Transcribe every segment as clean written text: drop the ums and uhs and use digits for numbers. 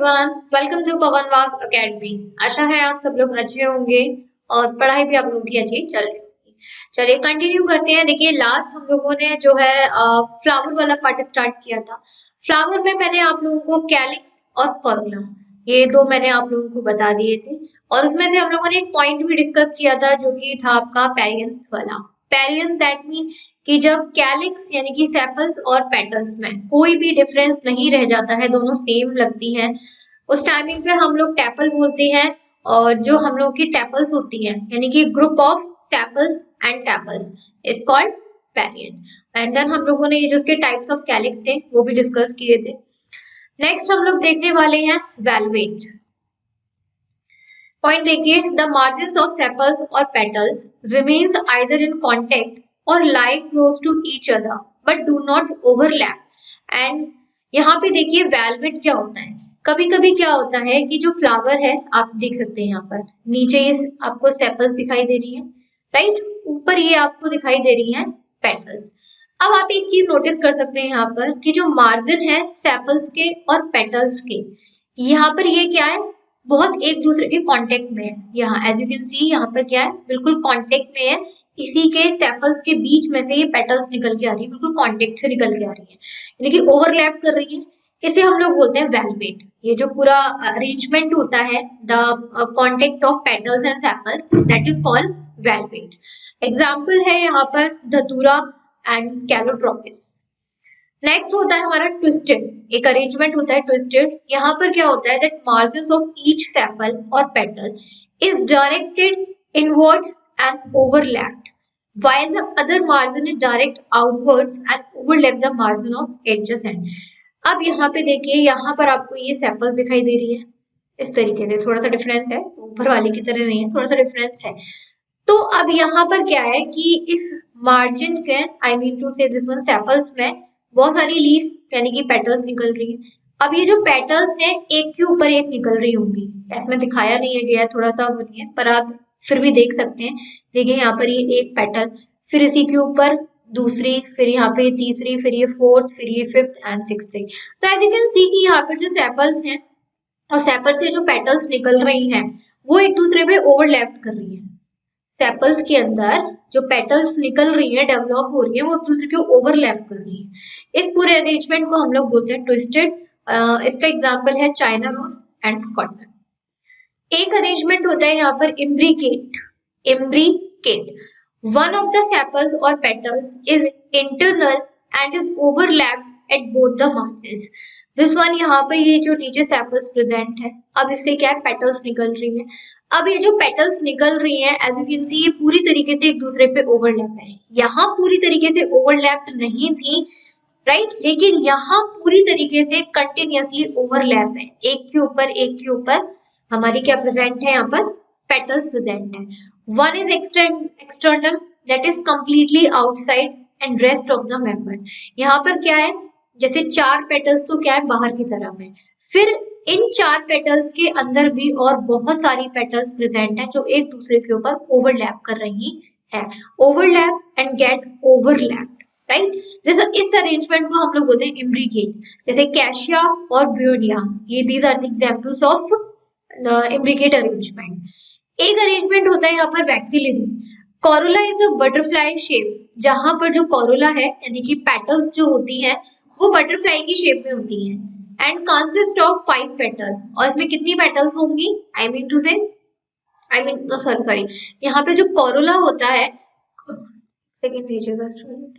Everyone, welcome to पवन वाग academy. आशा है आप सब लोग अच्छे होंगे और पढ़ाई भी आप लोगों की अच्छी चल रही होगी। चलिए कंटिन्यू करते हैं। देखिए लास्ट हम लोगों ने जो है फ्लावर वाला पार्ट स्टार्ट किया था। फ्लावर में मैंने आप लोगों को कैलिक्स और कॉर्मुला ये दो मैंने आप लोगों को बता दिए थे और उसमें से हम लोगों ने एक पॉइंट भी डिस्कस किया था जो कि था आपका पेरियंथ वाला। पेरियंथ दैट मीन कि जब कैलिक्स यानी कि सेपल्स और पेटल्स में कोई भी डिफरेंस नहीं रह जाता है, दोनों सेम लगती हैं, उस टाइमिंग पे हम लोग टैपल बोलते हैं। और जो हम लोग की टैपल्स होती हैं यानी कि group of sepals and tepals is called perianth. And then हम लोगों ने ये जो उसके टाइप्स ऑफ कैलिक्स थे वो भी डिस्कस किए थे। नेक्स्ट हम लोग देखने वाले हैं वेलवेट। पॉइंट देखिए, द मार्जिन्स ऑफ सेपल्स और petals remains either in contact और lie close to each other but do not overlap. And यहाँ पे देखिए वेलवेट क्या होता है। कभी कभी क्या होता है कि जो फ्लावर है आप देख सकते हैं यहाँ पर नीचे ये आपको सेपल्स दिखाई दे रही है, राइट, ऊपर ये आपको दिखाई दे रही है पेटल्स। अब आप एक चीज नोटिस कर सकते हैं यहाँ पर कि जो मार्जिन है सेपल्स के और पेटल्स के, यहाँ पर ये क्या है, बहुत एक दूसरे के कांटेक्ट में है। यहाँ एज यू कैन सी यहाँ पर क्या है, बिल्कुल कांटेक्ट में है। इसी के सेपल्स के बीच में से ये पेटल्स निकल के आ रही है, बिल्कुल कांटेक्ट से निकल के आ रही है, यानी कि ओवरलैप कर रही है। इसे हम लोग बोलते हैं वेलवेट। ये जो पूरा अरेंजमेंट होता है the contact of petals and sepals that is called velvet. Example है यहाँ पर धतूरा एंड कैलोट्रोपिस। नेक्स्ट होता है हमारा ट्विस्टेड, एक अरेंजमेंट होता है ट्विस्टेड। यहाँ पर क्या होता है that margins of each sepal और petal is directed inwards and overlapped while the other margin is direct outwards and overlap the margin of adjacent। अब यहाँ पे देखिए, यहाँ पर आपको ये सेपल्स दिखाई दे रही है इस तरीके से, थोड़ा सा डिफरेंस है, ऊपर वाली की तरह नहीं है, थोड़ा सा डिफरेंस है। तो अब यहाँ पर क्या है कि इस मार्जिन के आई मीन टू से दिस वन सेपल्स में बहुत सारी लीफ यानी कि पेटल्स निकल रही है। अब ये जो पेटल्स हैं एक के ऊपर एक निकल रही होंगी, इसमें दिखाया नहीं है गया, थोड़ा सा नहीं है पर आप फिर भी देख सकते हैं। देखिए यहाँ पर ये एक पेटल, फिर इसी के ऊपर दूसरी, फिर यहाँ पे तीसरी, फिर ये फोर्थ, फिर ये फिफ्थ एंड सिक्स्थ। तो एज यू कैन सी कि यहाँ पर जो सेपल्स हैं और सेपल से जो पेटल्स निकल रही हैं वो एक दूसरे पे ओवरलैप कर रही है। सेपल्स के अंदर जो पेटल्स निकल रही है, डेवलप हो रही है, वो एक दूसरे के ओवरलैप कर रही है। इस पूरे अरेंजमेंट को हम लोग बोलते हैं ट्विस्टेड। इसका एग्जांपल है चाइना रोज एंड कॉटन। एक अरेंजमेंट होता है यहाँ पर imbricate. Imbricate, one of the sepals और petals is internal and is overlapped at both the margins. This one, यहाँ पे ये जो नीचे सेपल्स प्रेजेंट है, अब इससे क्या है पेटल्स निकल रही है। अब ये जो पेटल्स निकल रही हैं एज यू कैन सी ये पूरी तरीके से एक दूसरे पे ओवरलैप है। यहाँ पूरी तरीके से ओवरलैप नहीं थी, राइट, लेकिन यहाँ पूरी तरीके से कंटिन्यूअसली ओवरलैप है, एक के ऊपर एक के ऊपर हमारी क्या प्रेजेंट है, यहाँ पर पेटल्स प्रेजेंट है। One is external that is completely outside and rest of the members. यहाँ पर क्या है, जैसे चार पेटल्स तो क्या है बाहर की तरफ है, फिर इन चार पेटल्स के अंदर भी और बहुत सारी पेटल्स प्रेजेंट है जो एक दूसरे के ऊपर ओवरलैप कर रही है। Overlap and get overlapped, right. जैसे इस अरेंजमेंट को हम लोग बोलते हैं इम्ब्रिकेट। जैसे कैशिया और ब्यूनिया, ये these are the examples of the imbricate arrangement. एक अरेंजमेंट होता है यहाँ पर vexillary. Corolla is a butterfly shape, जहां पर जो कोरोला है यानी कि पेटल्स जो होती हैं वो बटरफ्लाई की शेप में होती हैं एंड कंसिस्ट ऑफ 5 पेटल्स। और इसमें कितनी पेटल्स होंगी, आई मीन टू से सॉरी यहाँ पे जो कोरोला होता है, सेकंड दीजिएगा स्टूडेंट,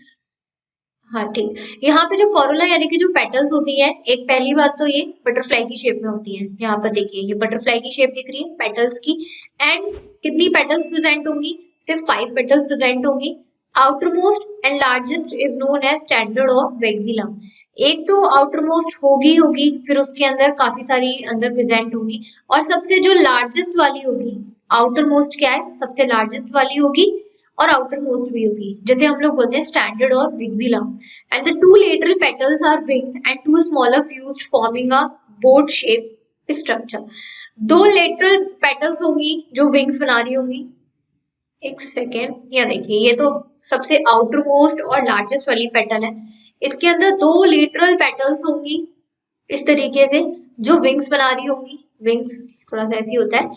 हाँ ठीक, यहाँ पे जो कोरोला यानी कि जो पेटल्स होती है, एक पहली बात तो ये बटरफ्लाई की शेप में होती है। यहाँ पर देखिए ये बटरफ्लाई की शेप दिख रही है पेटल्स की, एंड कितनी पेटल्स प्रेजेंट होंगी, सिर्फ 5 पेटल्स प्रेजेंट होंगी। Outermost and largest is known as standard of vexillum. एक तो आउटरमोस्ट होगी, फिर उसके अंदर काफी सारी अंदर प्रेजेंट होगी, और सबसे जो लार्जेस्ट वाली होगी, आउटरमोस्ट क्या है, सबसे लार्जेस्ट वाली होगी और आउटरमोस्ट भी होगी, जैसे हम लोग बोलते हैं standard of vexillum. And the two lateral petals are wings and two smaller fused forming a boat shape structure. दो लेटरल पेटल्स होंगी जो विंग्स बना रही होंगी। एक सेकेंड, यहाँ देखिए ये तो सबसे आउटरमोस्ट और लार्जेस्ट वाली पेटल है, इसके अंदर 2 लेटरल पेटल्स होंगी इस तरीके से, जो विंग्स बना रही होंगी, विंग्स थोड़ा सा ऐसी होता है।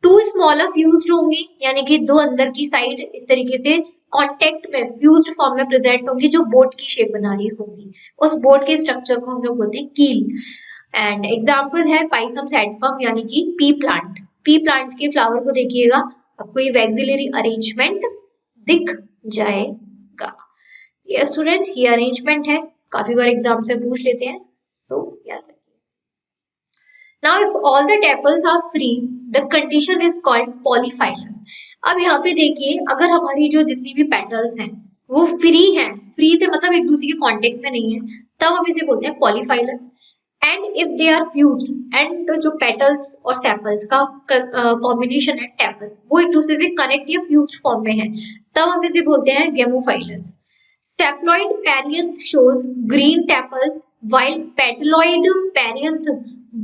2 स्मॉलर फ्यूज्ड होंगी, यानी कि 2 अंदर की साइड इस तरीके से कांटेक्ट में फ्यूज्ड फॉर्म में प्रेजेंट होंगी, जो बोट की शेप बना रही होंगी। उस बोट के स्ट्रक्चर को हम लोग बोलते हैं कील। एंड एग्जाम्पल है पाइसम सैटिवम यानी कि पी प्लांट। पी प्लांट के फ्लावर को देखिएगा, आपको ये वैक्सिलरी अरेंजमेंट दिख जाएगा। ये स्टूडेंट ये अरेंजमेंट है, काफी बार एग्जाम से पूछ लेते हैं, तो याद रखिए। Now if all the tepals are free the condition is called polyphyllous. अब यहाँ पे देखिए, अगर हमारी जो जितनी भी पेटल्स हैं वो फ्री हैं, फ्री से मतलब एक दूसरे के कांटेक्ट में नहीं है, तब हम इसे बोलते हैं polyphyllous. And if they are fused, and जो पेटल्स और सेपल्स का कॉम्बिनेशन है टेपल्स, वो एक दूसरे से कनेक्ट या फ्यूज्ड फॉर्म में है, तब हम इसे बोलते हैं गेमोफाइलस। Saploid perianth shows green tepals while petaloid perianth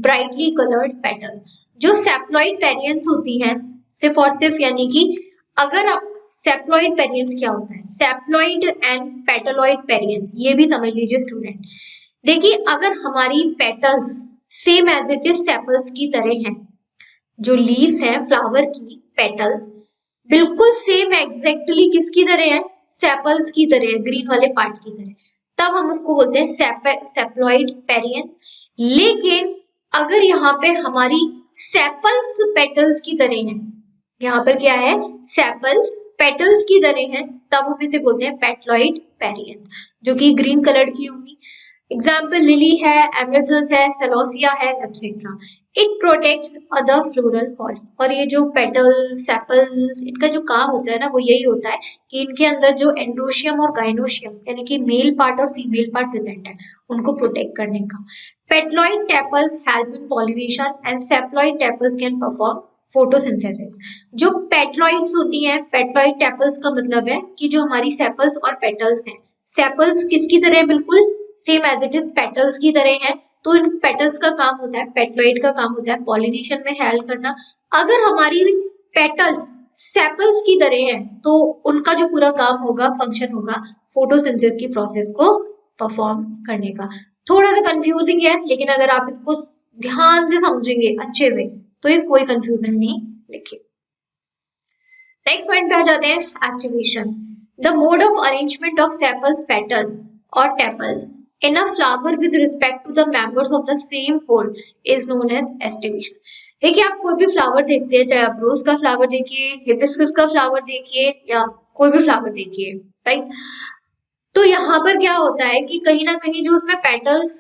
brightly colored petal। जो सेप्लॉइड पेरियंथ होती है सिर्फ और सिर्फ, यानी कि अगर आप सेप्लॉइड पेरियंथ क्या होता है, सेप्लॉइड एंड पेटलॉइड पेरियंथ, ये भी समझ लीजिए स्टूडेंट। देखिए अगर हमारी petals same as it is sepals की तरह हैं, जो लीव्स हैं फ्लावर की पेटल्स बिल्कुल सेम एग्जैक्टली किसकी तरह है, सेपल्स की तरह, ग्रीन वाले पार्ट की तरह, तब हम उसको बोलते हैं सेप्लॉइड पेरियंथ। लेकिन अगर यहाँ पे हमारी सेपल्स पेटल्स की तरह हैं, यहाँ पर क्या है, सेपल्स पेटल्स की तरह हैं, तब हम इसे बोलते हैं पेटलॉइड पेरियंथ, जो कि ग्रीन कलर की होंगी। एग्जाम्पल लिली है, एमरेथस है, सेलोसिया है, etcetera. It protects other floral pots. और ये जो पेटल्स सेपल्स, इनका जो काम होता है ना, वो यही होता है कि इनके अंदर जो एंड्रोशियम और गाइनोशियम यानी कि मेल पार्ट और फीमेल पार्ट प्रेजेंट है, उनको प्रोटेक्ट करने का। Petaloid tepals help in pollination and sepaloid tepals can perform photosynthesis. जो पेटलॉइड्स होती हैं, पेटलॉइड टेपल्स का मतलब है कि जो हमारी सेपल्स और पेटल्स हैं, सेपल्स किसकी तरह, बिल्कुल same as it is petals की तरह है, तो इन पेटल्स का काम होता है, पेटलॉइड का काम होता है पॉलिनेशन में हेल्प करना। अगर हमारी पेटल्स सेपल्स की तरह है, तो उनका जो पूरा काम होगा, फंक्शन होगा, फोटोसिंथेसिस की प्रोसेस को परफॉर्म करने का। थोड़ा सा कंफ्यूजिंग है, लेकिन अगर आप इसको ध्यान से समझेंगे अच्छे से, तो ये कोई कंफ्यूजन नहीं लिखे। नेक्स्ट पॉइंट पे आ जाते हैं, aestivation. The mode of arrangement of sepals petals और tepals in a flower with respect to the members of the same pole is known as estivation। देखिए आप कोई भी फ्लावर देखते हैं, चाहे आप रोज का फ्लावर देखिए, हिबिस्कस का फ्लावर देखिए, या कोई भी फ्लावर देखिए, राइट, तो यहाँ पर क्या होता है कि कहीं ना कहीं जो उसमें पेटल्स,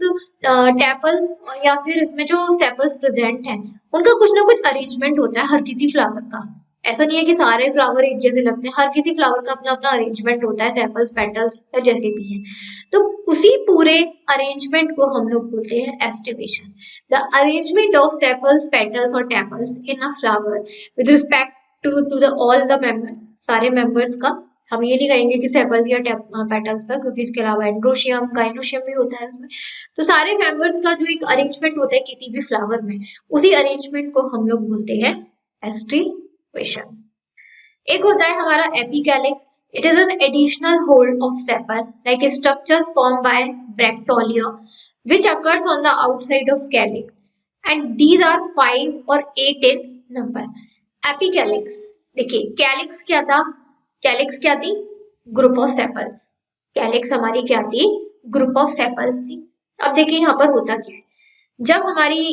टेपल्स या फिर इसमें जो सेपल्स प्रेजेंट हैं, उनका कुछ ना कुछ अरेंजमेंट होता है हर किसी फ्लावर का। ऐसा नहीं है कि सारे फ्लावर एक जैसे लगते हैं, हर किसी फ्लावर का अपना अपना अरेंजमेंट होता है, सेपल्स पेटल्स या जैसे भी हैं। तो उसी पूरे अरेंजमेंट को हम लोग बोलते हैं aestivation. The arrangement of sepals petals और tepals in a flower with respect to the all the members, सारे मेंबर्स का। हम ये नहीं कहेंगे कि सेपल्स या पेटल्स का, क्योंकि इसके अलावा एंड्रोशियम गाइनोशियम भी होता है उसमें। तो सारे मेंबर्स का जो एक अरेंजमेंट होता है किसी भी फ्लावर में, उसी अरेंजमेंट को हम लोग बोलते हैं एस्टिवेशन। एक होता है हमारा epicalyx. It is an additional hold of sepal, like structures formed by bracteolia, which occurs on the outside of calyx, and these are 5 or 8 in number. Apicalyx, देखिए कैलिक्स क्या था, कैलिक्स क्या थी, ग्रुप ऑफ सेपल्स। कैलिक्स हमारी क्या थी, group of sepals थी। अब देखिए यहाँ पर होता क्या है, जब हमारी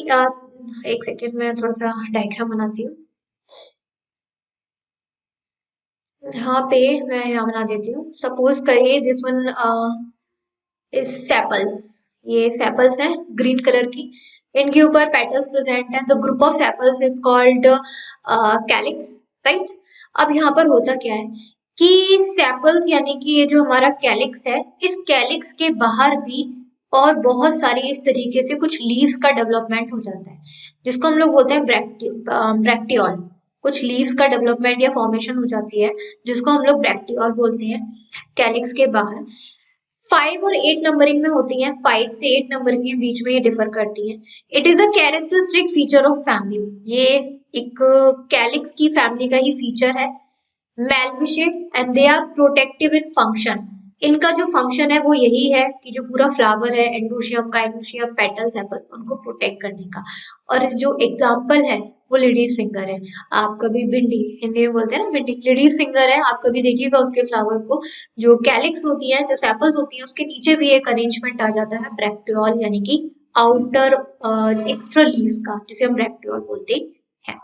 एक सेकेंड में थोड़ा सा डायग्राम बनाती हूँ। यहाँ पे मैं यहाँ बना देती हूँ। सपोज करिए दिस वन इज सेपल्स, ये सेपल्स हैं ग्रीन कलर की, इनके ऊपर पेटल्स प्रेजेंट हैं। The group of sepals is called calyx, right. अब यहाँ पर होता क्या है कि सेपल्स यानी कि ये जो हमारा कैलिक्स है, इस कैलिक्स के बाहर भी और बहुत सारी इस तरीके से कुछ लीव्स का डेवलपमेंट हो जाता है, जिसको हम लोग बोलते हैं ब्रैक्टियोल। कुछ लीव्स का डेवलपमेंट या फॉर्मेशन हो जाती है, जिसको हम लोग ब्रैक्टियोल बोलते हैं कैलिक्स के बाहर। 5 और 8 नंबरिंग में होती हैं, 5 से 8 नंबरिंग के बीच में ये डिफर करती है। It is a characteristic feature of family, ये एक कैलिक्स की फैमिली का ही फीचर है। Malvaceae and they are protective in function इनका जो फंक्शन है वो यही है कि जो पूरा फ्लावर है, एंड्रोशियम, गाइनोशियम, पेटल्स, सेपल्स, उनको प्रोटेक्ट करने का। और जो एग्जाम्पल है वो लेडीज फिंगर है। आप कभी भिंडी, हिंदी में बोलते हैं ना भिंडी, लेडीज फिंगर है, आप कभी देखिएगा उसके फ्लावर को, जो कैलिक्स होती है, जो सेपल्स होती है, उसके नीचे भी एक अरेंजमेंट आ जाता है ब्रैक्टियोल यानी कि आउटर एक्स्ट्रा लीव्स का, जिसे हम ब्रैक्टियोल बोलते हैं।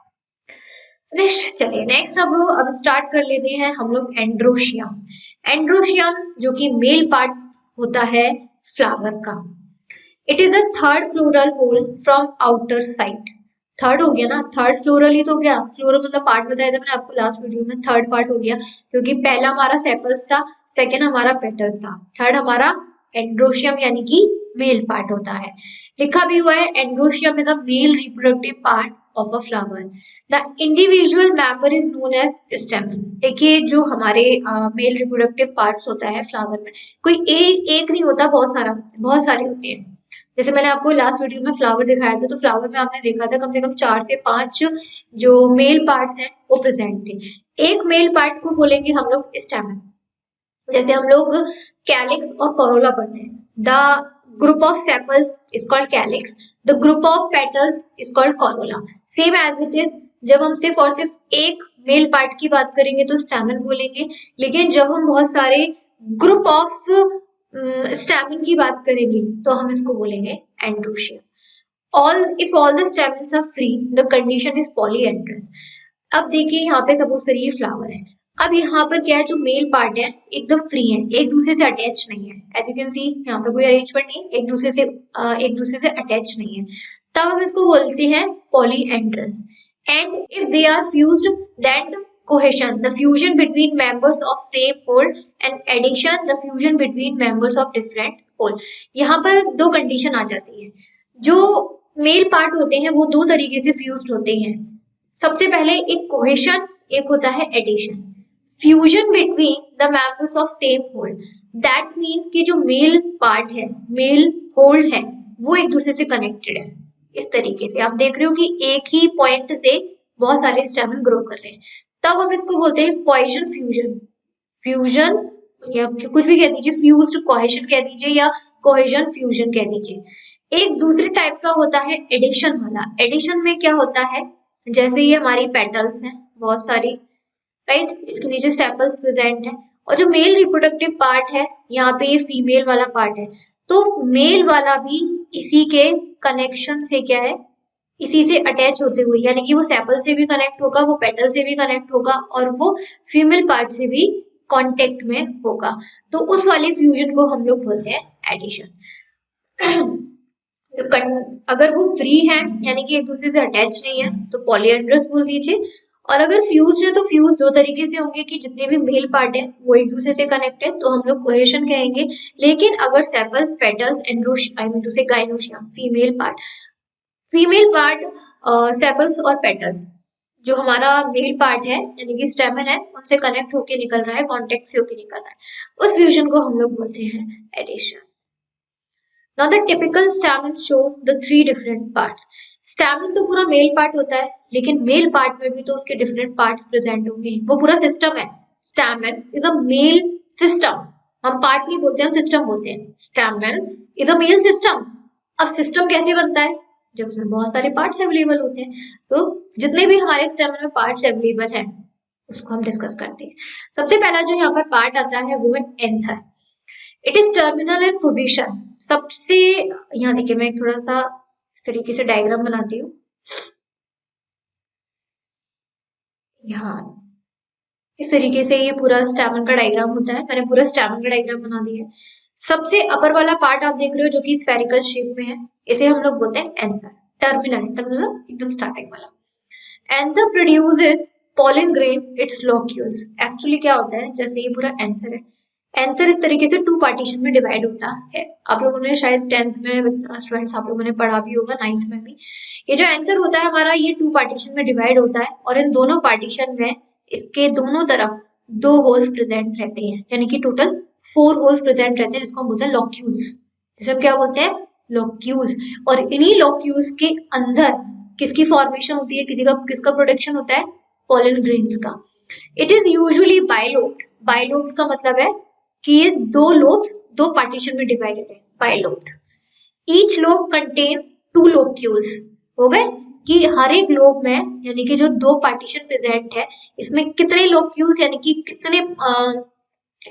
चलिए नेक्स्ट अब स्टार्ट कर लेते हैं हम लोग एंड्रोशियम। एंड्रोशियम जो कि मेल पार्ट होता है फ्लावर का। It is a third floral whorl from outer side. Third हो गया ना, थर्ड फ्लोरल ही तो गया, फ्लोरल मतलब पार्ट बताया था मैंने आपको लास्ट वीडियो में, थर्ड पार्ट हो गया क्योंकि पहला हमारा सेपल्स था, सेकेंड हमारा पेटल्स था, थर्ड हमारा एंड्रोशियम यानी कि मेल पार्ट होता है। लिखा भी हुआ है androecium is a male reproductive part of a flower. The individual member is known as stamen. देखिए जो हमारे मेल रिप्रोडक्टिव पार्ट्स होता है फ्लावर में, कोई एक नहीं होता, बहुत सारे होते हैं। जैसे मैंने आपको लास्ट वीडियो में फ्लावर दिखाया था, तो फ्लावर में आपने देखा था कम से कम 4 से 5 जो मेल पार्ट्स हैं वो प्रेजेंट थे। एक मेल पार्ट को बोलेंगे हम लोग स्टेमन। जैसे हम लोग कैलिक्स और कोरोला पढ़ते हैं, the group of sepals is called calyx, the group of petals is called corolla. Same as it is, जब हम सिर्फ और सिर्फ एक मेल पार्ट की बात करेंगे तो स्टैमेन बोलेंगे, लेकिन जब हम बहुत सारे ग्रुप ऑफ स्टैमेन की बात करेंगे तो हम इसको बोलेंगे androecium. if all the stamens are free, the condition is polyandrous। अब देखिए यहाँ पे सपोज करिए फ्लावर है, अब यहाँ पर क्या है, जो मेल पार्ट है एकदम फ्री है, एक दूसरे से अटैच नहीं है। एज यू कैन सी यहाँ पे कोई अरेंजमेंट नहीं, एक दूसरे से अटैच नहीं है, तब हम इसको बोलते हैं polyandrous. And if they are fused then cohesion, the fusion between members of same pole, and addition, the fusion between members of different pole। यहाँ पर दो कंडीशन आ जाती है। जो मेल पार्ट होते हैं वो दो तरीके से फ्यूज्ड होते हैं। सबसे पहले एक कोहेशन, एक होता है adhesion. Fusion between the members of same whorl, that mean कि जो मेल पार्ट है, मेल होल्ड है, वो एक दूसरे से कनेक्टेड है। इस तरीके से आप देख रहे हो कि एक ही पॉइंट से बहुत सारे स्टेमन ग्रो कर रहे हैं, तब हम इसको बोलते हैं कोहेशन फ्यूजन। फ्यूजन या कुछ भी कह दीजिए, फ्यूज्ड कोहेशन कह दीजिए या कोहेशन फ्यूजन कह दीजिए। एक दूसरे टाइप का होता है एडिशन वाला। एडिशन में क्या होता है, जैसे ये हमारी पेटल्स हैं बहुत सारी, राइट, इसके नीचे सेपल्स प्रेजेंट है, और जो मेल रिप्रोडक्टिव पार्ट है यहाँ पे ये फीमेल वाला पार्ट है, तो मेल वाला भी इसी के कनेक्शन से क्या है, इसी से अटैच होते हुए, यानी कि वो सेपल से भी कनेक्ट होगा, वो पेटल से भी कनेक्ट होगा, और वो फीमेल पार्ट से भी कांटेक्ट में होगा, तो उस वाले फ्यूजन को हम लोग बोलते हैं एडिशन। अगर वो फ्री है यानी कि एक दूसरे से अटैच नहीं है तो पॉलीएंड्रस बोल दीजिए, और अगर फ्यूज है तो फ्यूज दो तरीके से होंगे कि जितने भी मेल पार्ट है वो एक दूसरे से कनेक्ट है तो हम लोग कोहेशन कहेंगे। लेकिन अगर sepals, petals, I mean to say gynoecium, female part sepals और पेटल्स, जो हमारा मेल पार्ट है यानी कि स्टेमन है, उनसे कनेक्ट होके निकल रहा है, कांटेक्ट से होके निकल रहा है, उस फ्यूजन को हम लोग बोलते हैं addition. Now the typical stamen show the 3 different parts। stamen तो पूरा मेल पार्ट होता है, लेकिन मेल पार्ट में भी तो उसके डिफरेंट पार्ट्स प्रेजेंट होंगे, वो पूरा सिस्टम है। stamen is a male system। हम पार्ट नहीं बोलते, हम सिस्टम बोलते हैं। stamen is a male system। अब सिस्टम कैसे बनता है, जब उसमें बहुत सारे पार्ट्स अवेलेबल होते हैं। तो जितने भी हमारे स्टेमन में पार्ट्स अवेलेबल हैं उसको हम डिस्कस करते हैं। सबसे पहला जो यहाँ पर पार्ट आता है वो है anther. It is terminal in position. सबसे यहाँ देखिए, मैं थोड़ा सा इस तरीके से डायग्राम बनाती हूँ। यहाँ इस तरीके से ये पूरा स्टैमन का डायग्राम होता है, मैंने पूरा स्टैमन का डायग्राम बना दिया है। सबसे अपर वाला पार्ट आप देख रहे हो जो कि स्फेरिकल शेप में है, इसे हम लोग बोलते हैं एंथर। टर्मिनल एकदम स्टार्टिंग वाला। Anther produces pollen grain its locules. Actually क्या होता है, जैसे ये पूरा एंथर है, एंथर इस तरीके से 2 पार्टीशन में डिवाइड होता है। आप लोगों ने शायद 10th में स्टूडेंट्स आप लोगों ने पढ़ा भी होगा, 9th में भी। ये जो एंथर होता है हमारा, ये 2 पार्टीशन में डिवाइड होता है, और इन दोनों पार्टीशन में इसके दोनों तरफ 2 होल्स प्रेजेंट रहते हैं, यानी कि टोटल 4 होल्स प्रेजेंट रहते हैं, जिसको हम बोलते हैं लॉक्यूल्स। जिसे हम क्या बोलते हैं, लॉक्यूल्स। और इन्हीं लॉक्यूल्स के अंदर किसकी फॉर्मेशन होती है, किसका प्रोडक्शन होता है, पॉलन ग्रेन्स का। It is usually bilobed. Bilobed का मतलब है कि ये दो लोब्स दो पार्टीशन में डिवाइडेड है, bilobed. Each lobe contains 2 locules. हो गए कि हर एक लोब में यानी कि जो दो पार्टीशन प्रेजेंट है इसमें कितने लोक्यूल्स यानी कि कितने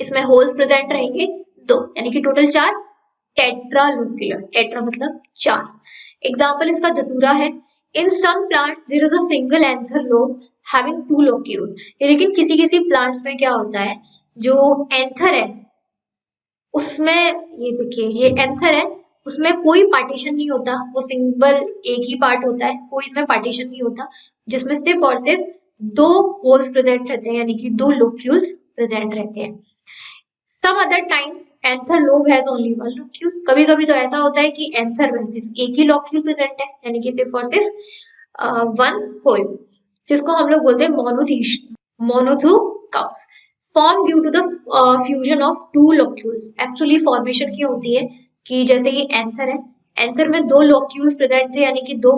इसमें होल्स प्रेजेंट रहेंगे, 2, यानी कि टोटल 4। टेट्रालोक्यूलर, टेट्रा मतलब 4। एग्जाम्पल इसका धतूरा है। In some plant there is a single anther lobe having 2 locules. लेकिन किसी किसी प्लांट्स में क्या होता है, जो एंथर है उसमें, ये देखिए ये एंथर है, उसमें कोई पार्टीशन नहीं होता, वो सिंगल एक ही पार्ट होता है, कोई इसमें पार्टीशन नहीं होता, जिसमें सिर्फ और सिर्फ 2 होल्स प्रेजेंट रहते हैं यानी कि 2 लोक्यूल्स प्रेजेंट रहते हैं। Some other times anther lobe has only 1 locule. कभी कभी तो ऐसा होता है कि एंथर में सिर्फ एक ही लोक्यूल प्रेजेंट है यानी कि सिर्फ और सिर्फ 1 होल, जिसको हम लोग बोलते हैं monothecous, form due to the fusion of 2 locules. Actually formation क्या होती है कि जैसे ये एंथर है, एंथर में 2 लोक्यूल्स प्रेजेंट थे यानी कि 2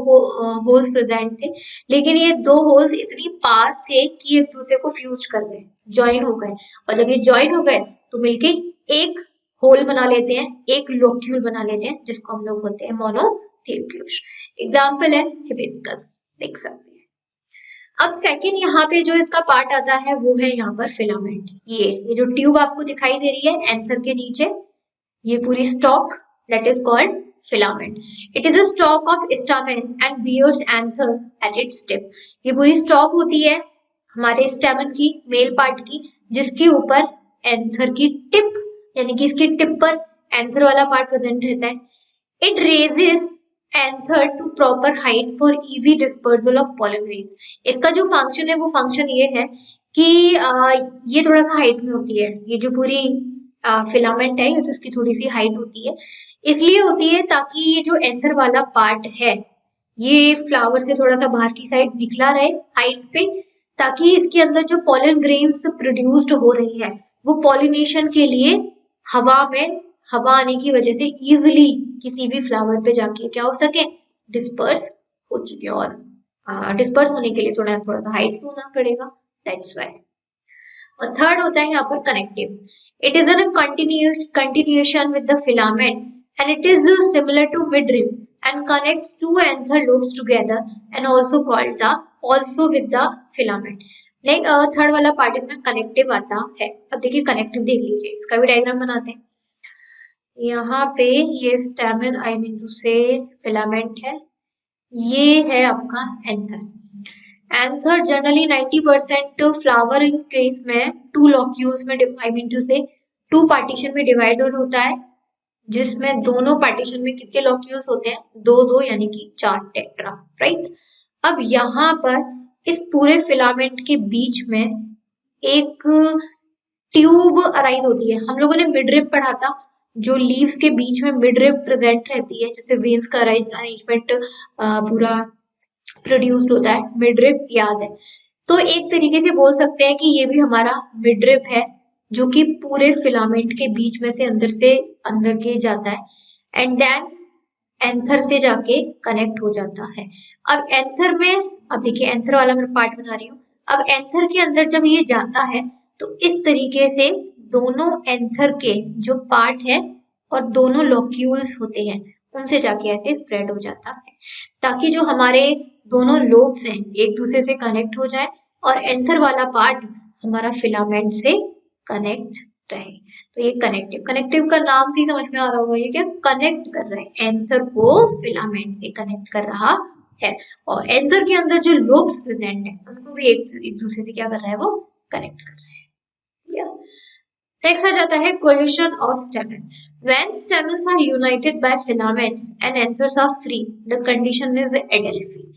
होल्स प्रेजेंट थे, लेकिन ये 2 होल्स इतनी पास थे कि एक दूसरे को फ्यूज कर गए, ज्वाइन हो गए, और जब ये ज्वाइन हो गए तो मिलके एक होल बना लेते हैं, एक लोक्यूल बना लेते हैं, जिसको हम लोग बोलते हैं मोनोथ्यूक्यूल। एग्जाम्पल है हिबिस्कस, देख सकते हैं। अब सेकंड यहाँ पे जो इसका पार्ट आता है वो है यहाँ पर फिलामेंट। ये जो ट्यूब आपको दिखाई दे रही है एंथर के नीचे, ये पूरी stalk that is called filament. It is a stalk of stamen and bears anther at its tip. ये पूरी स्टॉक होती है हमारे स्टेमन की, मेल पार्ट की, जिसके ऊपर एंथर की टिप यानी कि इसकी टिप पर एंथर वाला पार्ट प्रेजेंट रहता है। It raises anther to proper height for easy dispersal of pollen grains. इसका जो फंक्शन है वो फंक्शन ये है कि ये थोड़ा सा हाइट में होती है, ये जो पूरी फिलामेंट है तो इसकी थोड़ी सी हाइट होती है, इसलिए होती है ताकि ये जो एंथर वाला पार्ट है ये फ्लावर से थोड़ा सा बाहर की साइड निकला रहे हाइट पे, ताकि इसके अंदर जो पॉलन ग्रेन्स प्रोड्यूस्ड हो रही है वो पॉलिनेशन के लिए हवा में, हवा आने की वजह से इजिली किसी भी फ्लावर पे जाके क्या हो सके, डिस्पर्स हो चुके, और डिस्पर्स होने के लिए थोड़ा थोड़ा सा हाइट होना पड़ेगा, दैट्स व्हाई। और थर्ड होता है यहाँ पर connective. It is a continuation with the filament and it is similar to midrib and connects 2 anther lobes together and also called the also with the filament। Third वाला part इसमें connective आता है। अब देखिए कनेक्टिव देख लीजिए, इसका भी डायग्राम बनाते हैं। यहाँ पे ये स्टेमन आई मीन टू से फिलामेंट है, ये है आपका anther. Anther generally 90% flowering case में 2 लोक्यूल्स में आई मीन टू से 2 पार्टीशन में डिवाइडेड होता है, जिसमें दोनों पार्टीशन में कितने लोक्यूल्स होते हैं, 2 यानी कि 4 टेट्रा, राइट। अब यहाँ पर इस पूरे फिलामेंट के बीच में एक ट्यूब अराइज होती है। हम लोगों ने मिडरिब पढ़ा था, जो लीव्स के बीच में मिडरिब प्रेजेंट रहती है, जिससे वेन्स का अरेंजमेंट पूरा प्रोड्यूस्ड होता है, मिडरिब याद है। तो एक तरीके से बोल सकते हैं कि ये भी हमारा मिडरिब है, जो कि पूरे फिलामेंट के बीच में से अंदर के जाता है एंड देन एंथर से जाके कनेक्ट हो जाता है। अब एंथर में, अब देखिए एंथर वाला मैं पार्ट बना रही हूँ। अब एंथर के अंदर जब ये जाता है तो इस तरीके से दोनों एंथर के जो पार्ट है और दोनों लोक्यूल्स होते हैं उनसे जाके ऐसे स्प्रेड हो जाता है, ताकि जो हमारे दोनों लोब्स हैं एक दूसरे से कनेक्ट हो जाए और एंथर वाला पार्ट हमारा फिलामेंट से कनेक्ट रहे। तो ये कनेक्टिव का नाम से ही समझ में आ रहा होगा, ये क्या कनेक्ट कर रहा है, एंथर को फिलामेंट से कनेक्ट कर रहा है, और एंथर के अंदर जो लोब्स प्रेजेंट है उनको भी एक दूसरे से क्या कर रहा है, वो कनेक्ट कर रहा है। नेक्स्ट आ जाता है cohesion of stamen. When stamens are united by filaments and anthers are free, the condition is adelphy.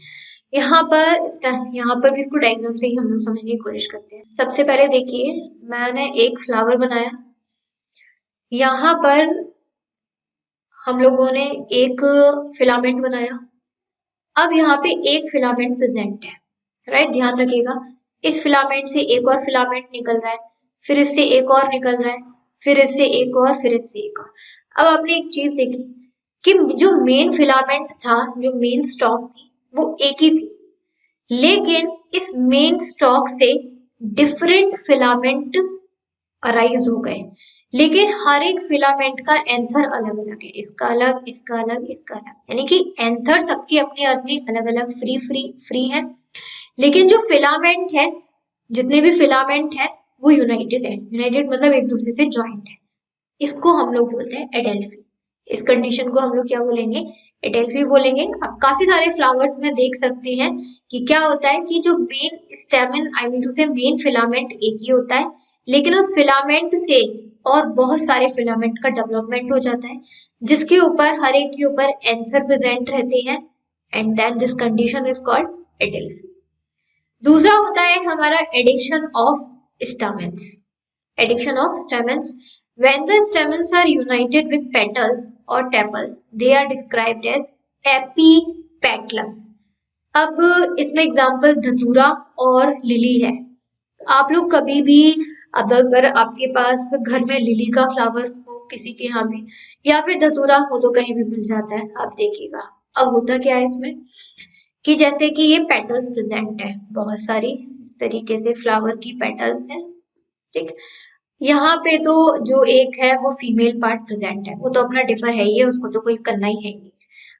यहाँ पर भी इसको डायग्राम से ही हम लोग समझने की कोशिश करते हैं। सबसे पहले देखिए मैंने एक फ्लावर बनाया, यहाँ पर हम लोगों ने एक फिलामेंट बनाया। अब यहाँ पे एक फिलामेंट प्रेजेंट है, राइट, ध्यान रखिएगा। इस फिलामेंट से एक और फिलामेंट निकल रहा है, फिर इससे एक और निकल रहा है, फिर इससे एक और, फिर इससे एक और। अब आपने एक चीज देखी कि जो मेन फिलामेंट था, जो मेन स्टॉक थी वो एक ही थी, लेकिन इस मेन स्टॉक से डिफरेंट फिलामेंट अराइज हो गए। लेकिन हर एक फिलामेंट का एंथर अलग अलग है, इसका अलग, इसका अलग, इसका अलग, यानी कि एंथर सबके अपने अपने अलग अलग फ्री फ्री फ्री है। लेकिन जो फिलामेंट है, जितने भी फिलामेंट है वो यूनाइटेड है। यूनाइटेड मतलब एक दूसरे से ज्वाइंट है। इसको हम लोग बोलते हैं एडेल्फी। इस कंडीशन को हम लोग क्या बोलेंगे? एडेल्फी बोलेंगे। अब काफी सारे फ्लावर्स में देख सकते हैं कि क्या होता है कि जो main stamen, I mean to say main filament एक ही होता है, लेकिन उस फिलामेंट से और बहुत सारे फिलामेंट का डेवलपमेंट हो जाता है, जिसके ऊपर हर एक के ऊपर एंथर प्रेजेंट रहते हैं, and then this condition is called adelphy. दूसरा होता है हमारा addition of stamens. Addition of stamens. When the stamens are united with petals or tepals, they are described as epipetalous. अब इसमें एग्जाम्पल धतूरा और लिली है। आप लोग कभी भी, अब अगर आपके पास घर में लिली का फ्लावर हो किसी के यहाँ भी, या फिर धतूरा हो तो कहीं भी मिल जाता है, आप देखिएगा। अब होता क्या है इसमें कि जैसे कि ये पेटल्स प्रेजेंट है, बहुत सारी तरीके से फ्लावर की पेटल्स है, ठीक। यहाँ पे तो जो एक है वो फीमेल पार्ट प्रेजेंट है, वो तो अपना डिफर है ही है, उसको तो कोई करना ही है नहीं।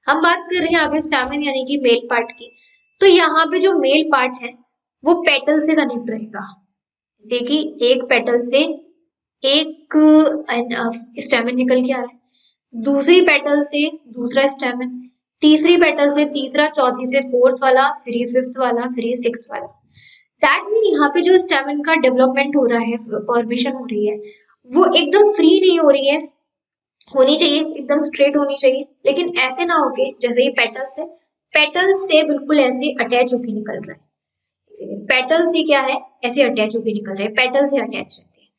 हम बात कर रहे हैं यहाँ पे स्टैमेन यानी कि मेल पार्ट की। तो यहाँ पे जो मेल पार्ट है वो पेटल से कनेक्ट रहेगा। देखिए एक पेटल से एक स्टैमेन निकल के आ रहा है, दूसरी पेटल से दूसरा स्टैमेन, तीसरी पेटल से तीसरा, चौथी से फोर्थ वाला, फिर ये फिफ्थ वाला, फिर ये सिक्स्थ वाला। दैट मीन यहाँ पे जो स्टेमन का डेवलपमेंट हो रहा है, फॉर्मेशन हो रही है, वो एकदम फ्री नहीं हो रही है, होनी चाहिए एकदम स्ट्रेट होनी चाहिए, लेकिन ऐसे ना होके जैसे ये पेटल से बिल्कुल ऐसे अटैच होके निकल रहा है। पेटल से क्या है, ऐसे अटैच होके निकल रहे हैं, पेटल से अटैच रहते हैं।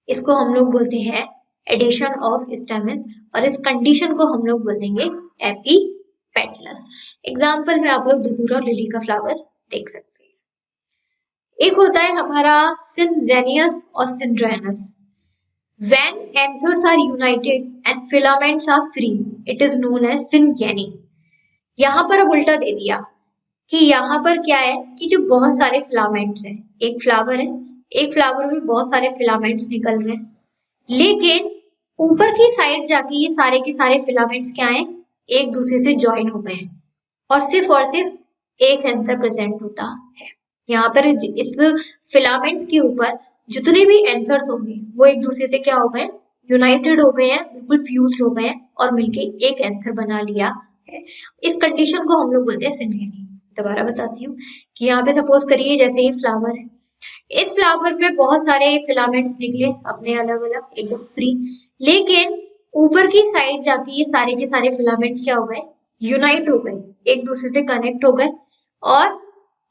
इसको हम लोग बोलते हैं एडिशन ऑफ स्टेमन्स, और इस कंडीशन को हम लोग बोल देंगे एपीपेटलस। एग्जाम्पल में आप लोग धतूरा और लिली का फ्लावर देख सकते हैं। एक होता है हमारा सिनजेनियस और सिंड्रेनस। When anthers are united and filaments are free, it is known as syngeny. यहाँ पर अब उल्टा दे दिया कि यहाँ पर क्या है कि जो बहुत सारे फिलामेंट्स हैं, एक फ्लावर है, एक फ्लावर में बहुत सारे फिलामेंट्स निकल रहे हैं, लेकिन ऊपर की साइड जाके ये सारे के सारे फिलामेंट्स क्या हैं, एक दूसरे से ज्वाइन हो गए हैं, और सिर्फ एक एंथर प्रेजेंट होता है। यहाँ पर इस फिलामेंट के ऊपर जितने भी एंथर्स होंगे वो एक दूसरे से क्या हो गए, यूनाइटेड हो गए हैं, बिल्कुल फ्यूज्ड हो गए हैं, और मिलके एक एंथर बना लिया है। इस कंडीशन को हम लोग बोलते हैं सिनजेनी। दोबारा बताती हूँ कि यहाँ पे सपोज करिए जैसे ये फ्लावर है, इस फ्लावर में बहुत सारे फिलामेंट्स निकले अपने अलग अलग एकदम फ्री, लेकिन ऊपर की साइड जाके ये सारे के सारे फिलामेंट क्या हो गए, यूनाइट हो गए, एक दूसरे से कनेक्ट हो गए, और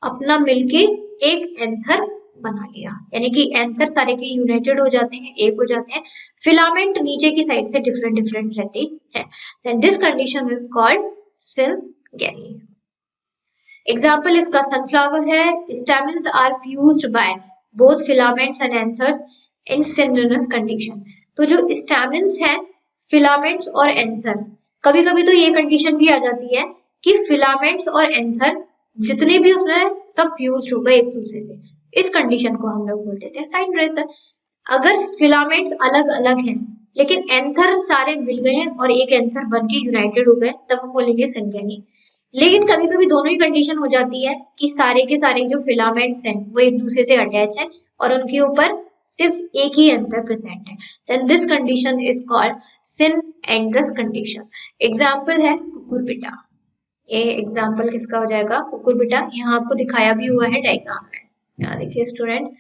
अपना मिलके एक एंथर बना लिया, यानी कि एंथर सारे के यूनाइटेड हो जाते हैं, एक हो जाते हैं। फिलामेंट नीचे की साइड से डिफरेंट डिफरेंट रहते हैं, then this condition is called syngeny. Example इसका सनफ्लावर है। Stamens are fused by both filaments and anthers in synandrous condition. तो जो स्टैमेन्स है, फिलामेंट्स और एंथर, कभी कभी तो ये कंडीशन भी आ जाती है कि फिलामेंट्स और एंथर जितने भी उसमें सब फ्यूज्ड हो गए एक दूसरे से। इस कंडीशन को हम लोग बोल देते हैं साइनड्रेस। अगर फिलामेंट्स अलग अलग हैं लेकिन एंथर सारे मिल गए हैं और एक एंथर बन के यूनाइटेड हो गए, तब हम बोलेंगे सिनजेनी। लेकिन कभी कभी दोनों ही कंडीशन हो जाती है कि सारे के सारे जो फिलामेंट्स हैं वो एक दूसरे से अटैच है और उनके ऊपर सिर्फ एक ही एंथर प्रेजेंट है, then this condition is called synandrous condition. Example है कुकुरबिटा। ये एग्जाम्पल किसका हो जाएगा, कुकुरबिटा। यहाँ आपको दिखाया भी हुआ है डायग्राम में, यहाँ देखिए स्टूडेंट्स,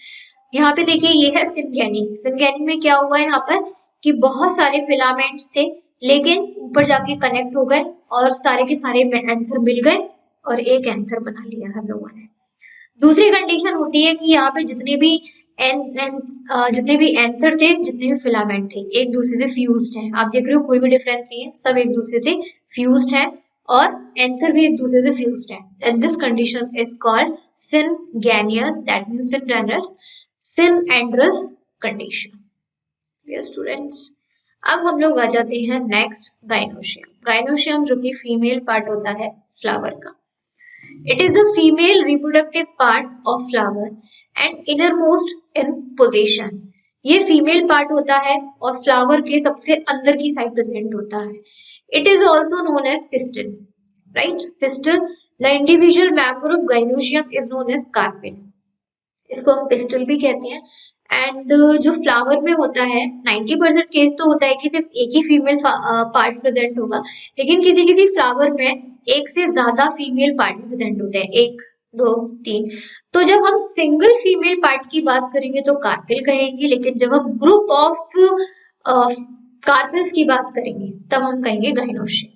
यहाँ पे देखिए ये है सिनजेनी। सिनजेनी में क्या हुआ है यहाँ पर कि बहुत सारे फिलामेंट्स थे, लेकिन ऊपर जाके कनेक्ट हो गए और सारे के सारे एंथर मिल गए और एक एंथर बना लिया हम लोगों ने। दूसरी कंडीशन होती है कि यहाँ पे जितने भी एंथर थे, जितने भी फिलामेंट थे, एक दूसरे से फ्यूज्ड हैं। आप देख रहे हो कोई भी डिफरेंस नहीं है, सब एक दूसरे से फ्यूज्ड है और एंथर भी एक दूसरे से फ्यूज्ड है, and this condition is called syngenesious, that means syngenous, synandrous condition. Students, अब हम लोग आ जाते हैं नेक्स्ट, गाइनोशियम। गाइनोशियम जो कि फीमेल पार्ट होता है फ्लावर का। It is the female reproductive part of flower and innermost in position. ये फीमेल पार्ट होता है और फ्लावर के सबसे अंदर की साइड प्रेजेंट होता है. It is also known as pistil, right. Pistil, the individual member of gynoecium is known as carpel. इसको हम पिस्टल भी कहते हैं. एंड जो फ्लावर में होता है 90% केस तो होता है कि सिर्फ एक ही फीमेल पार्ट प्रेजेंट होगा, लेकिन किसी किसी फ्लावर में एक से ज्यादा फीमेल पार्ट प्रेजेंट होते हैं, 1 2 3. तो जब हम सिंगल फीमेल पार्ट की बात करेंगे तो कार्पेल कहेंगे, लेकिन जब हम ग्रुप ऑफ कार्पेल्स की बात करेंगे तब हम कहेंगे gynoecium.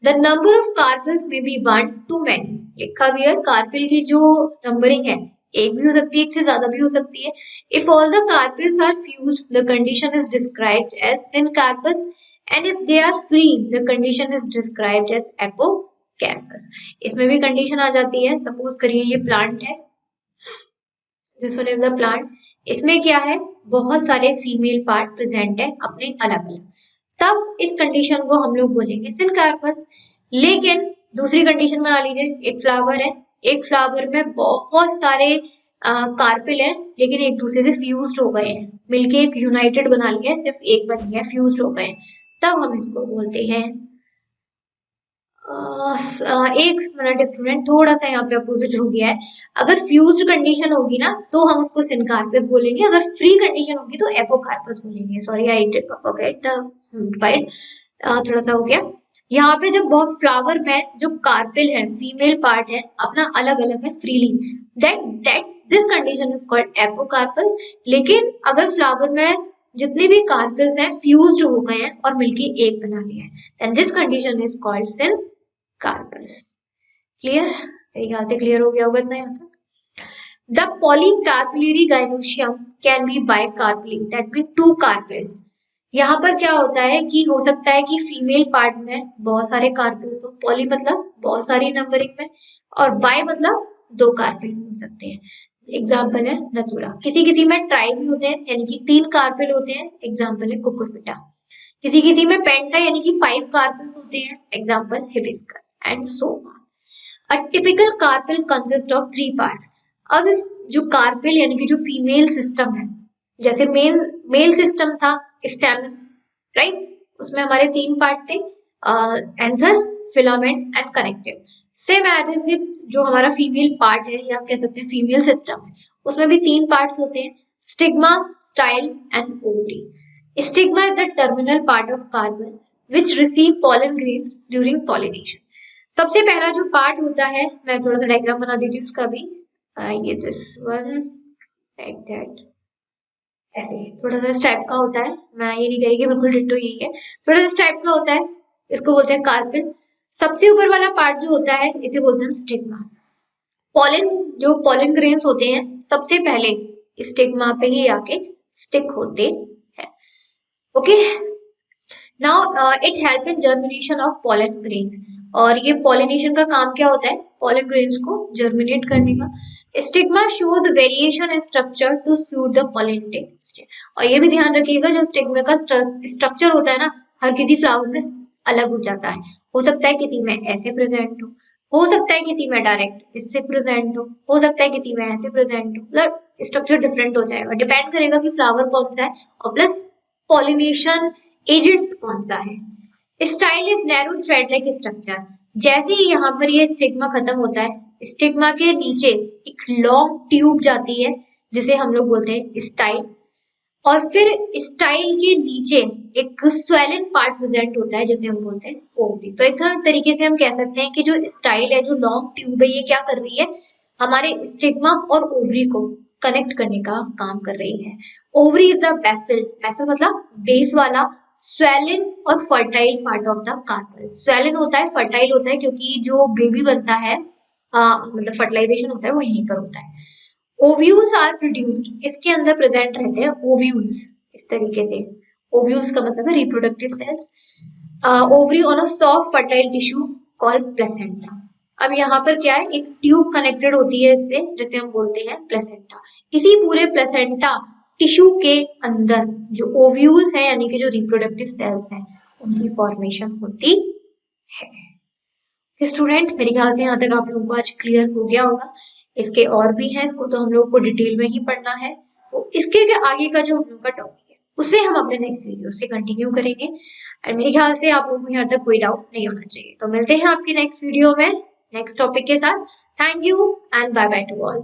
The number of carpels में बी 1 to many. लिखा भी है कार्पेल की जो नंबरिंग है एक भी हो सकती है, एक से ज्यादा भी हो सकती है. If all the carpels are fused the condition is described as syncarpous, and if they are free the condition is described as apocarpous. इसमें भी कंडीशन आ जाती है. सपोज करिए ये प्लांट है, this one is the plant. इसमें क्या है, बहुत सारे फीमेल पार्ट प्रेजेंट है अपने अलग अलग, तब इस कंडीशन को हम लोग बोलेंगे सिनकार्पस. लेकिन दूसरी कंडीशन बना लीजिए, एक फ्लावर है, एक फ्लावर में बहुत सारे कार्पेल हैं लेकिन एक दूसरे से फ्यूज्ड हो गए हैं, मिलके एक यूनाइटेड बना लिया है, सिर्फ एक बन गया, फ्यूज्ड हो गए हैं, तब हम इसको बोलते हैं. एक मिनट स्टूडेंट, थोड़ा सा यहाँ पे अपोजिट हो गया है. अगर फ्यूज्ड कंडीशन होगी ना तो हम उसको सिनकार्पस बोलेंगे, अगर फ्री कंडीशन होगी तो एपोकार्पस बोलेंगे. Sorry I did forget the wide, थोड़ा सा हो गया. यहाँ पे जब बहुत फ्लावर में जो कार्पेल है, फीमेल पार्ट है, अपना अलग अलग है freely, that this condition is called apocarpous. लेकिन अगर फ्लावर में जितने भी कार्पेल्स हैं फ्यूज्ड हो गए हैं और मिलके एक बना लिया है, then this condition is called syncarpous. Clear? मेरे ख्याल से क्लियर हो गया होगा इतना यहाँ तक. The polycarpellary gynosium can be bicarpellary, that means 2 carpels. यहाँ पर क्या होता है कि हो सकता है कि फीमेल पार्ट में बहुत सारे कार्पेल्स हो, पॉली मतलब बहुत सारी नंबरिंग में, और बाय मतलब 2 कार्पेल हो सकते हैं. एग्जाम्पल है धतूरा. किसी किसी में ट्राई भी होते हैं यानी कि 3 कार्पेल होते हैं, एग्जाम्पल है कुकुरबिटा. किसी किसी में पेंटा यानी कि 5 कार्पेल्स होते हैं, example hibiscus, and so on. A typical carpel consist of 3 parts. अब इस जो कार्पेल यानी कि जो फीमेल सिस्टम है, जैसे मेल सिस्टम था स्टैमेन, राइट, उसमें हमारे 3 पार्ट थे, anther, filament and connective. Same as it जो हमारा फीमेल पार्ट है या कह सकते हैं फीमेल सिस्टम है, उसमें भी 3 पार्ट्स होते हैं, stigma, style and ovary. Stigma is the terminal part of carpel which receive pollen grains during pollination. सबसे पहला जो पार्ट होता है, मैं थोड़ा सा डायग्राम बना देती हूँ उसका भी, ये दिस वन लाइक दैट, ऐसे थोड़ा सा इस टाइप का होता है. मैं ये नहीं कह रही कि बिल्कुल डिट्टो यही है, थोड़ा सा इस टाइप का होता है, इसको बोलते हैं कार्पेल. सबसे ऊपर वाला पार्ट जो होता है इसे बोलते हैं स्टिग्मा. पॉलन, जो पॉलन ग्रेन्स होते हैं सबसे पहले स्टिग्मा पे ही आके स्टिक होते हैं. Okay, now it help in germination of pollen grains. और ये पॉलिनेशन का काम क्या होता है, पॉलन ग्रेन्स को जर्मिनेट करने का. Stigma shows variation in structure to suit the pollinating stage. और ये भी ध्यान रखिएगा जो स्टिग्मा का स्ट्रक्चर होता है ना, हर किसी फ्लावर में अलग हो जाता है. हो सकता है किसी में ऐसे प्रेजेंट हो सकता है किसी में डायरेक्ट इससे प्रेजेंट हो सकता है किसी में ऐसे प्रेजेंट हो, मतलब स्ट्रक्चर डिफरेंट हो जाएगा, डिपेंड करेगा कि फ्लावर कौन सा है और प्लस पॉलिनेशन एजेंट कौन सा है. Style is narrow thread like structure. जैसे ही यहाँ पर ये स्टिग्मा खत्म होता है, स्टिग्मा के नीचे एक लॉन्ग ट्यूब जाती है जिसे हम लोग बोलते हैं स्टाइल, और फिर स्टाइल के नीचे एक स्वेलन पार्ट प्रेजेंट होता है जिसे हम बोलते हैं ओवरी. तो एक तरीके से हम कह सकते हैं कि जो स्टाइल है, जो लॉन्ग ट्यूब है, ये क्या कर रही है, हमारे स्टिग्मा और ओवरी को कनेक्ट करने का काम कर रही है. Ovary is the basal, basal मतलब बेस वाला, स्वेलिन और fertile part of the carpel. Swollen होता है, फर्टाइल होता है क्योंकि जो बेबी बनता है मतलब फर्टिलाइजेशन होता है वो यहीं पर होता है. ओव्यूल्स आर प्रोड्यूस्ड, इसके अंदर प्रेजेंट रहते हैं ओव्यूल्स. इस तरीके से ओव्यूल्स का मतलब है reproductive cells. Ovary on a soft fertile tissue called placenta. अब यहाँ पर क्या है, एक ट्यूब कनेक्टेड होती है इससे, जिसे हम बोलते हैं प्लेसेंटा. इसी पूरे प्लेसेंटा टिश्यू के अंदर जो ओव्यूल्स है यानी कि जो रिप्रोडक्टिव सेल्स हैं उनकी फॉर्मेशन होती है. स्टूडेंट मेरे ख्याल से यहाँ तक आप लोगों को आज क्लियर हो गया होगा. इसके और भी हैं, इसको तो हम लोग को डिटेल में ही पढ़ना है, तो इसके आगे का जो हम लोग का टॉपिक है उसे हम अपने नेक्स्ट वीडियो से कंटिन्यू करेंगे। और मेरे ख्याल से आप लोगों को यहाँ तक कोई डाउट नहीं होना चाहिए। तो मिलते हैं आपके नेक्स्ट वीडियो में नेक्स्ट टॉपिक के साथ। Thank you and bye bye to all.